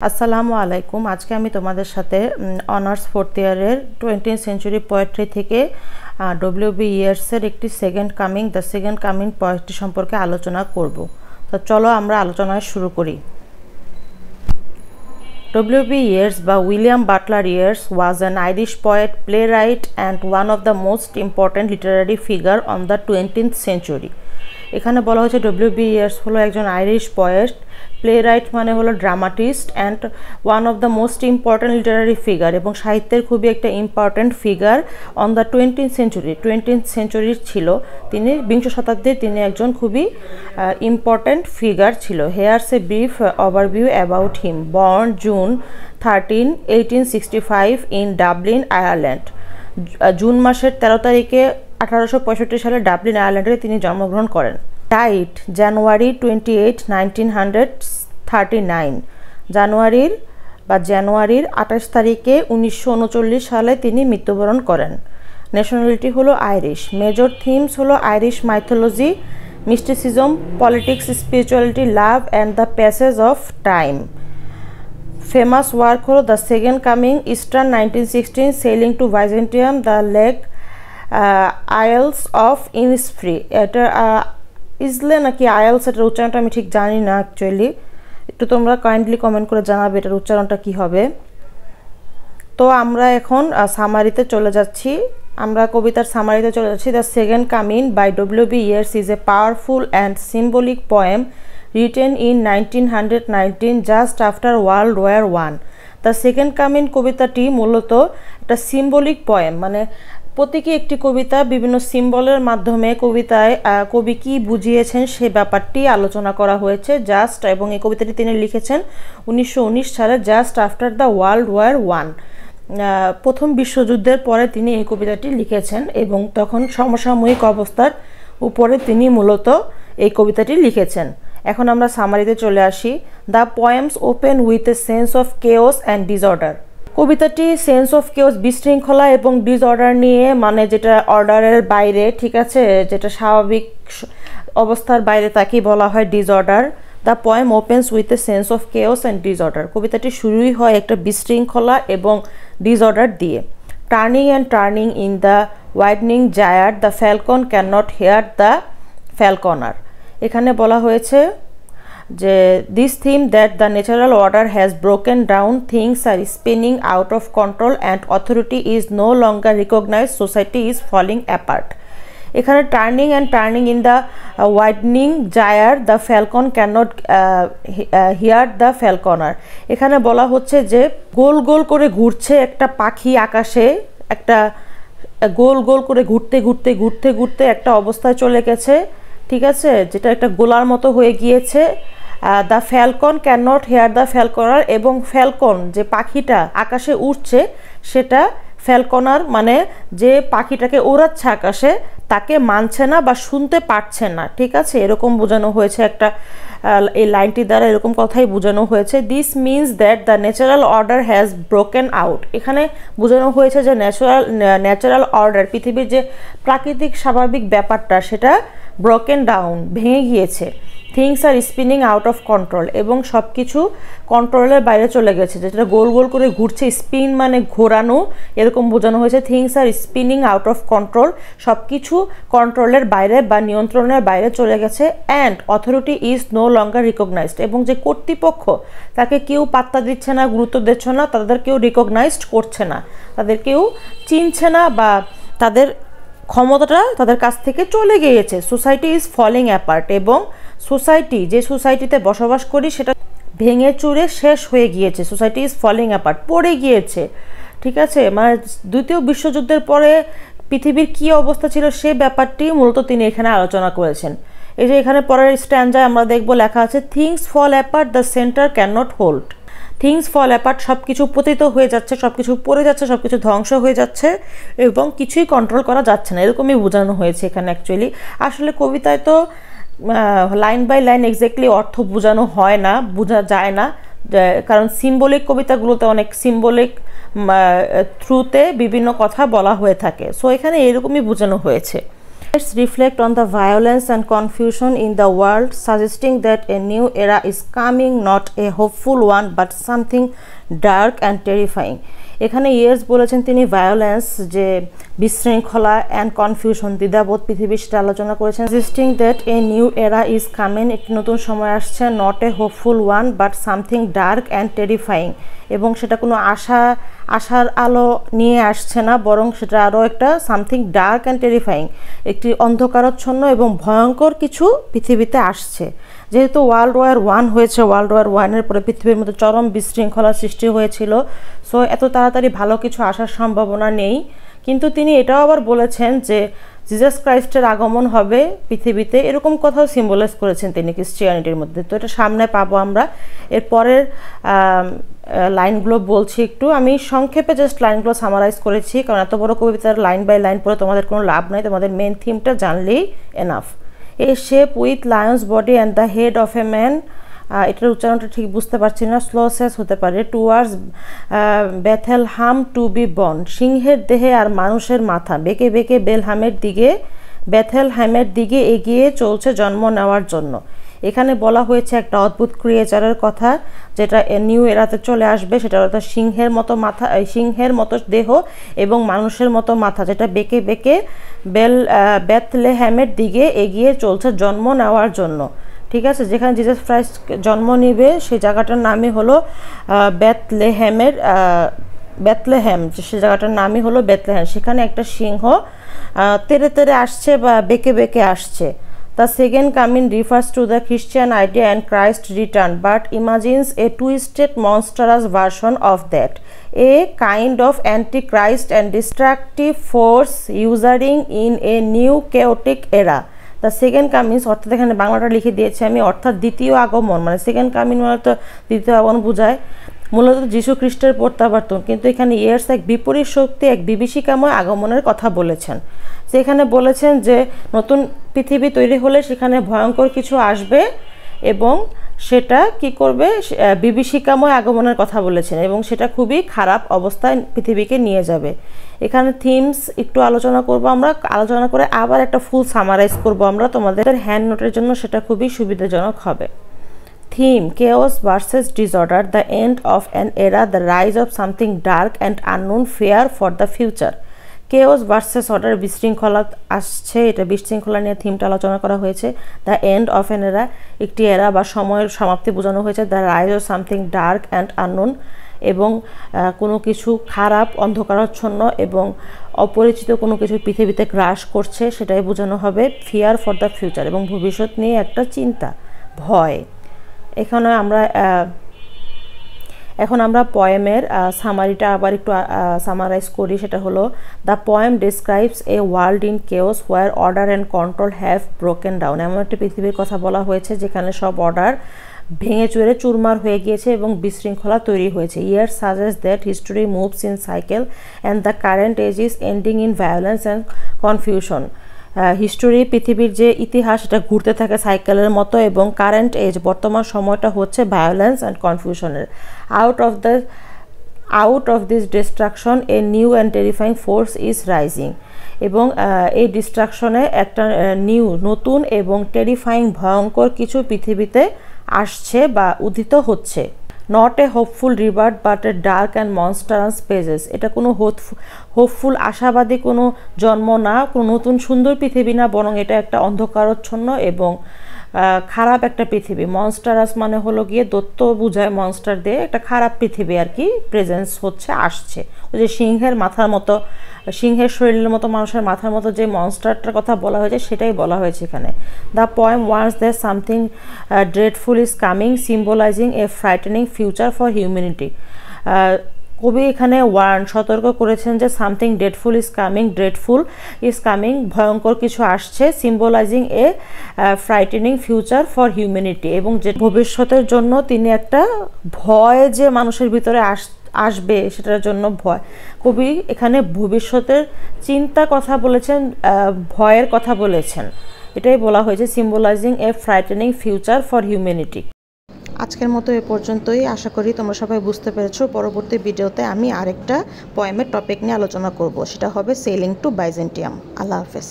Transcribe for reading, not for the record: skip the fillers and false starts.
আসসালামু আলাইকুম। আজকে আমি তোমাদের সাথে অনার্স ফোর্থ ইয়ারের 20th সেঞ্চুরি পোয়েট্রি থেকে ডব্লিউবি ইয়ের্সের একটি সেকেন্ড কামিং পোয়েট্রি সম্পর্কে আলোচনা করব। তো চলো আমরা আলোচনা শুরু করি। ডব্লিউবি ইয়ের্স বা William Butler Yeats was an Irish poet, playwright and one of the most important literary figure on the 20th century. এখানে বলা হয়েছে ডব্লিউবি ইয়ের্স হলো একজন আইরিশ পোয়েট, প্লেরাইট মানে হলো dramatist, and one of the most important literary figure এবং সাহিত্যের খুবই একটা important figure on the 20th century. 20th সেঞ্চুরির ছিল তিনি, বিংশ শতাব্দীর তিনি একজন খুবই ইম্পর্ট্যান্ট ফিগার ছিল। Here's a brief overview about him. Born June 13, 1865 in Dublin, Ireland. June মাসের 13 তারিখে 1865 সালে ডাবলিন, আয়ারল্যান্ডে তিনি জন্মগ্রহণ করেন। ডাইট জানুয়ারি 28, 1939। জানুয়ারির 28 তারিখে 1939 সালে তিনি মৃত্যুবরণ করেন। ন্যাশনালিটি হলো আইরিশ। মেজর থিমস হলো Irish mythology, mysticism, politics, spirituality, love and the passage of time. Famous work হলো the second coming, Easter 1916, sailing to Byzantium, the lake, isles of Innisfree. এটা ইজলে নাকি আইলস, এটার উচ্চারণটা আমি ঠিক জানি না অ্যাকচুয়ালি, একটু তোমরা কাইন্ডলি কমেন্ট করে জানাবে এটার উচ্চারণটা কি হবে। তো আমরা এখন সামারিতে চলে যাচ্ছি, আমরা কবিতার সামারিতে চলে যাচ্ছি। The second coming by WB Yeats is a powerful and symbolic poem written in 1919 just after World War I. The second coming কবিতাটি মূলত একটা সিম্বলিক পোয়েম, মানে প্রতীকী একটি কবিতা। বিভিন্ন সিম্বলের মাধ্যমে কবিতায় কবি কি বুঝিয়েছেন সে ব্যাপারটি আলোচনা করা হয়েছে জাস্ট, এবং এই কবিতাটি তিনি লিখেছেন 1919 সালে, just after the world war one. প্রথম বিশ্বযুদ্ধের পরে তিনি এই কবিতাটি লিখেছেন এবং তখন সমসাময়িক অবস্থার উপরে তিনি মূলত এই কবিতাটি লিখেছেন। এখন আমরা সামারিতে চলে আসি। The poems open with a sense of chaos and disorder. কবিতাটি সেন্স অফ কেওস, বিশৃঙ্খলা এবং ডিসঅর্ডার নিয়ে, মানে যেটা অর্ডারের বাইরে, ঠিক আছে, যেটা স্বাভাবিক অবস্থার বাইরে তাকেই বলা হয় disorder. The poem opens with a sense of chaos and disorder. কবিতাটি শুরুই হয় একটা বিশৃঙ্খলা এবং ডিসঅর্ডার দিয়ে। Turning in the widening gyre, the falcon can not hear the falconer. এখানে বলা হয়েছে যে this theme that the natural order has broken down, things are spinning out of control and authority is no longer recognize, society is falling apart. এখানে turning in the widening gyre, the falcon can not here the falconer. এখানে বলা হচ্ছে যে গোল গোল করে ঘুরছে একটা পাখি আকাশে, একটা গোল গোল করে ঘুরতে একটা অবস্থায় চলে গেছে, ঠিক আছে, যেটা একটা গোলার মতো হয়ে গিয়েছে। The falcon can not hear the falconer, এবং ফ্যালকন যে পাখিটা আকাশে উঠছে সেটা ফ্যালকনার মানে যে পাখিটাকে ওড়াচ্ছে আকাশে তাকে মানছে না বা শুনতে পারছে না, ঠিক আছে, এরকম বোঝানো হয়েছে একটা, এই লাইনটি দ্বারা এরকম কথাই বোঝানো হয়েছে। This means that the natural order has broken out. এখানে বোঝানো হয়েছে যে ন্যাচারাল অর্ডার, পৃথিবীর যে প্রাকৃতিক স্বাভাবিক ব্যাপারটা সেটা ব্রোকেন ডাউন, ভেঙে গিয়েছে। Things are spinning out of control, এবং সব কিছু কন্ট্রোলের বাইরে চলে গেছে, যেটা গোল গোল করে ঘুরছে, স্পিন মানে ঘোরানো, এরকম বোঝানো হয়েছে। Things are spinning out of control, সব কিছু কন্ট্রোলের বাইরে বা নিয়ন্ত্রণের বাইরে চলে গেছে। And authority is no longer recognised, এবং যে কর্তৃপক্ষ তাকে কেউ পাত্তা দিচ্ছে না, গুরুত্ব দিচ্ছে না, তাদের কেউ রিকগনাইজড করছে না, তাদের কেউ চিনছে না, বা তাদের ক্ষমতাটা তাদের কাছ থেকে চলে গিয়েছে। সোসাইটি ইজ ফলিং অ্যাপার্ট, এবং সোসাইটি, যে সোসাইটিতে বসবাস করি সেটা ভেঙে চুরে শেষ হয়ে গিয়েছে। সোসাইটি ইজ ফলিং অ্যাপার্ট, পড়ে গিয়েছে, ঠিক আছে, মানে দ্বিতীয় বিশ্বযুদ্ধের পরে পৃথিবীর কী অবস্থা ছিল সে ব্যাপারটি মূলত তিনি এখানে আলোচনা করেছেন। এই যে এখানে পরের স্ট্যান্ডায় আমরা দেখব লেখা আছে things fall apart, the centre can not hold. Things fall apart, সব কিছু পতিত হয়ে যাচ্ছে, সব কিছু পড়ে যাচ্ছে, সব কিছু ধ্বংস হয়ে যাচ্ছে এবং কিছুই কন্ট্রোল করা যাচ্ছে না, এরকমই বোঝানো হয়েছে এখানে অ্যাকচুয়ালি। আসলে কবিতায় তো লাইন বাই লাইন এক্স্যাক্টলি অর্থ বোঝানো হয় না, বোঝা যায় না, কারণ সিম্বলিক কবিতাগুলোতে অনেক সিম্বলিক থ্রুতে বিভিন্ন কথা বলা হয়ে থাকে। সো এখানে এরকমই বোঝানো হয়েছে। Let's reflect on the violence and confusion in the world, suggesting that a new era is coming, not a hopeful one but something dark and terrifying. এখানে ইয়েস বলেছেন তিনি ভায়োলেন্স যে বিশৃঙ্খলা অ্যান্ড কনফিউশন দ্বিধাবোধ পৃথিবীর সেটা আলোচনা করেছেন, সাজেস্টিং দ্যাট এ নিউ এরা ইজ কামিং, একটি নতুন সময় আসছে, not a hopeful one but something dark and terrifying, এবং সেটা কোনো আশার আলো নিয়ে আসছে না, বরং সেটা আরও একটা সামথিং ডার্ক অ্যান্ড টেরিফাইং, একটি অন্ধকারাচ্ছন্ন এবং ভয়ঙ্কর কিছু পৃথিবীতে আসছে। যেহেতু ওয়ার্ল্ড ওয়ার 1 হয়েছে, ওয়ার্ল্ড ওয়ার 1-এর পরে পৃথিবীর মধ্যে চরম বিশৃঙ্খলার সৃষ্টি হয়েছিল, সো এত তাড়াতাড়ি ভালো কিছু আসার সম্ভাবনা নেই। কিন্তু তিনি এটাও আবার বলেছেন যে জিসাস ক্রাইস্টের আগমন হবে পৃথিবীতে, এরকম কথাও সিম্বলাইজ করেছেন তিনি ক্রিশ্চিয়ানিটির মধ্যে। তো এটা সামনে পাবো আমরা। এর পরের লাইনগুলো বলছি একটু, আমি সংক্ষেপে জাস্ট লাইনগুলো সামারাইজ করেছি, কারণ এত বড় কবিতার লাইন বাই লাইন পড়ে তোমাদের কোনো লাভ নাই, তোমাদের মেন থিমটা জানলেই enough. A shape with Lions body and the head of a man, এটার উচ্চারণটা ঠিক বুঝতে পারছি না, স্লো সেস হতে পারে, towards Bethlehem to be born, সিংহের দেহে আর মানুষের মাথা বেঁকে বেঁকে বেথেলহামের দিকে এগিয়ে চলছে জন্ম নেওয়ার জন্য। এখানে বলা হয়েছে একটা অদ্ভুত ক্রিয়েচারের কথা যেটা নিউ এরাতে চলে আসবে, সেটা অর্থাৎ সিংহের মতো মাথা, সিংহের মতো দেহ এবং মানুষের মতো মাথা, যেটা বেঁকে বেঁকে বেথলেহ্যামের দিকে এগিয়ে চলছে জন্ম নেওয়ার জন্য। ঠিক আছে, যেখানে জিসাস ক্রাইস্ট জন্ম নেবে সেই জায়গাটার নামই হলো বেথলেহ্যাম, সে জায়গাটার নামই হলো বেথলেহ্যাম। সেখানে একটা সিংহ তেরে তেরে আসছে বা বেঁকে বেঁকে আসছে। The second coming refers to the Christian idea and Christ's return, but imagines a twisted, monstrous version of that, a kind of antichrist and destructive force ushering in a new chaotic era. The second Cummins অর্থাৎ এখানে বাংলাটা লিখে দিয়েছি আমি, অর্থাৎ দ্বিতীয় আগমন, মানে সেকেন্ড কামিং মানে তো দ্বিতীয় আগমন বোঝায়, মূলত যীশু খ্রিস্টের প্রত্যাবর্তন। কিন্তু এখানে ইয়ার্স এক বিপরীত শক্তি, এক বিভীষিকাময় আগমনের কথা বলেছেন। সেখানে বলেছেন যে নতুন পৃথিবী তৈরি হলে সেখানে ভয়ঙ্কর কিছু আসবে এবং সেটা কি করবে, বিভীষিকাময় আগমনের কথা বলেছেন, এবং সেটা খুবই খারাপ অবস্থায় পৃথিবীকে নিয়ে যাবে। এখানে থিমস একটু আলোচনা করব আমরা, আলোচনা করে আবার একটা ফুল সামারাইজ করব আমরা তোমাদের হ্যান্ড নোটের জন্য, সেটা খুবই সুবিধাজনক হবে। Theme: chaos versus disorder, the end of an era, the rise of something dark and unknown, fear for the future. chaos versus order, বিশৃঙ্খলা আসছে, এটা বিশৃঙ্খলা নিয়ে থিমটা আলোচনা করা হয়েছে। দ্য এন্ড অফ অ্যান এরা, একটি এরা বা সময়ের সমাপ্তি বোঝানো হয়েছে। The rise of something dark and unknown, এবং কোনো কিছু খারাপ, অন্ধকারাচ্ছন্ন এবং অপরিচিত কোনো কিছু পৃথিবীতে গ্রাস করছে, সেটাই বোঝানো হবে। ফিয়ার ফর দ্য ফিউচার, এবং ভবিষ্যৎ নিয়ে একটা চিন্তা, ভয়। এখন আমরা পোয়েমের সামারিটা আবার একটু সামারাইজ করি, সেটা হলো the poem describes a world in chaos where order and control have broken down. এমন একটি পৃথিবীর কথা বলা হয়েছে যেখানে সব অর্ডার ভেঙে চুরে চুরমার হয়ে গিয়েছে এবং বিশৃঙ্খলা তৈরি হয়েছে। ইয়ার suggest that history moves in cycle and the current age is ending in violence and confusion. History, পৃথিবীর যে ইতিহাস, এটা ঘুরতে থাকে সাইকেলের মতো, এবং কারেন্ট এজ, বর্তমান সময়টা হচ্ছে ভায়োলেন্স অ্যান্ড কনফিউশনের। Out of this destruction a new and terrifying force is rising, এবং এই ডিস্ট্রাকশনে একটা নতুন এবং টেরিফাইং, ভয়ঙ্কর কিছু পৃথিবীতে আসছে বা উদিত হচ্ছে। Not a hopeful rebirth but a dark and monstrous pages, এটা কোনো হোপফুল আশাবাদী কোনো জন্ম না, কোনো নতুন সুন্দর পৃথিবী না, বরং এটা একটা অন্ধকারচ্ছন্ন এবং খারাপ একটা পৃথিবী। মনস্টারাস মানে হলো গিয়ে দৈত্য বুঝায়, মনস্টার দিয়ে একটা খারাপ পৃথিবী আর কি প্রেজেন্স হচ্ছে, আসছে। ওই যে সিংহের মাথার মতো, সিংহের শরীরের মতো, মানুষের মাথার মতো যে মনস্টারটার কথা বলা হয়েছে সেটাই বলা হয়েছে এখানে। The poem warns that something dreadful is coming, symbolising a frightening future for humanity. কবি এখানে সতর্ক করেছেন যে সামথিং ড্রেডফুল ইজ কামিং, ভয়ঙ্কর কিছু আসছে, সিম্বলাইজিং a frightening future for humanity, এবং যে ভবিষ্যতের জন্য তিনি একটা ভয় যে মানুষের ভিতরে আসবে সেটার জন্য ভয়। কবি এখানে ভবিষ্যতের চিন্তা কথা বলেছেন, ভয়ের কথা বলেছেন, এটাই বলা হয়েছে সিম্বলাইজিং a frightening future for humanity. আজকের মতো এ পর্যন্তই, আশা করি তোমরা সবাই বুঝতে পেরেছো। পরবর্তী ভিডিওতে আমি আরেকটা পোয়েমের টপিক নিয়ে আলোচনা করব, সেটা হবে সেলিং টু বাইজেন্টিয়াম। আল্লাহ হাফেজ।